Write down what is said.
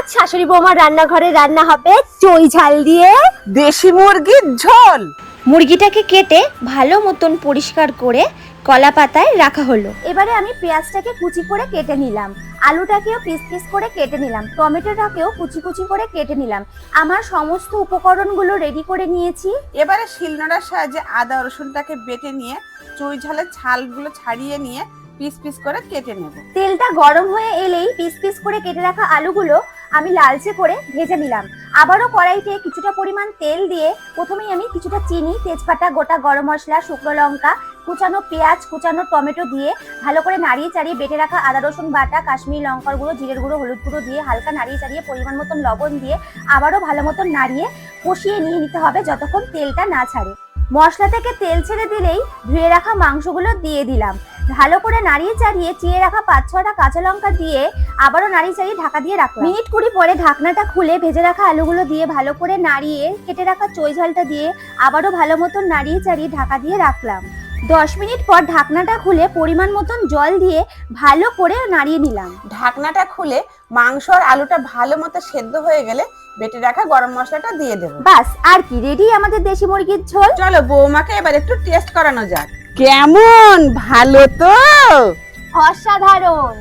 আজ শাশুড়ি বৌমার রান্নাঘরে রান্না হবে চই ঝাল দিয়ে দেশি মুরগির ঝোল। মুরগিটাকে কেটে ভালো মতন পরিষ্কার করে কলা পাতায় রাখা হলো। এবারে আমি পেঁয়াজটাকে কুচি করে কেটে নিলাম, আলুটাকেও পিস পিস করে কেটে নিলাম, টমেটোটাকেও কুচি কুচি করে কেটে নিলাম। আমার সমস্ত উপকরণগুলো রেডি করে নিয়েছি। এবারে শিলনোড়ার সাহায্যে আদা রসুনটাকে বেটে নিয়ে চুই ঝালের ছালগুলো ছাড়িয়ে নিয়ে পিস পিস করে কেটে নেব। তেলটা গরম হয়ে এলেই পিস পিস করে কেটে রাখা আলুগুলো আমি লালচে করে ভেজে নিলাম। আবারও কড়াইতে কিছুটা পরিমাণ তেল দিয়ে প্রথমেই আমি কিছুটা চিনি, তেজপাতা, গোটা গরম মশলা, শুকনো লঙ্কা, কুচানো পেঁয়াজ, কুচানো টমেটো দিয়ে ভালো করে নাড়িয়ে চাড়িয়ে বেটে রাখা আদা রসুন বাটা, কাশ্মীরি লঙ্কার গুঁড়ো, জিরের গুঁড়ো, হলুদ গুঁড়ো দিয়ে হালকা নাড়িয়ে চাড়িয়ে পরিমাণ মতন লবণ দিয়ে আবারও ভালো মতন নাড়িয়ে কষিয়ে নিয়ে নিতে হবে যতক্ষণ তেলটা না ছাড়ে। মশলা থেকে তেল ছেড়ে দিলেই ধুয়ে রাখা মাংসগুলো দিয়ে দিলাম। ভালো করে নাড়িয়ে চাড়িয়ে চিয়ে রাখা 5-6টা কাঁচা লঙ্কা দিয়ে আবারও নাড়িয়ে চাড়িয়ে ঢাকা দিয়ে রাখলাম। মিনিট 20 পরে ঢাকনাটা খুলে ভেজে রাখা আলুগুলো দিয়ে ভালো করে নাড়িয়ে কেটে রাখা চই ঝালটা দিয়ে আবারও ভালো মতন নাড়িয়ে চাড়িয়ে ঢাকা দিয়ে রাখলাম। 10 মিনিট পর ঢাকনাটা খুলে পরিমাণ মতন জল দিয়ে ভালো করে নাড়িয়ে নিলাম। ঢাকনাটা খুলে মাংস আর আলুটা ভালো মতো সেদ্ধ হয়ে গেলে বেটে রাখা গরম মশলাটা দিয়ে দেবো। বাস, আর কি, রেডি আমাদের দেশি মুরগির ঝোল। চলো বৌমাকে এবার একটু টেস্ট করানো যাক। কেমন, ভালো তো? অসাধারণ।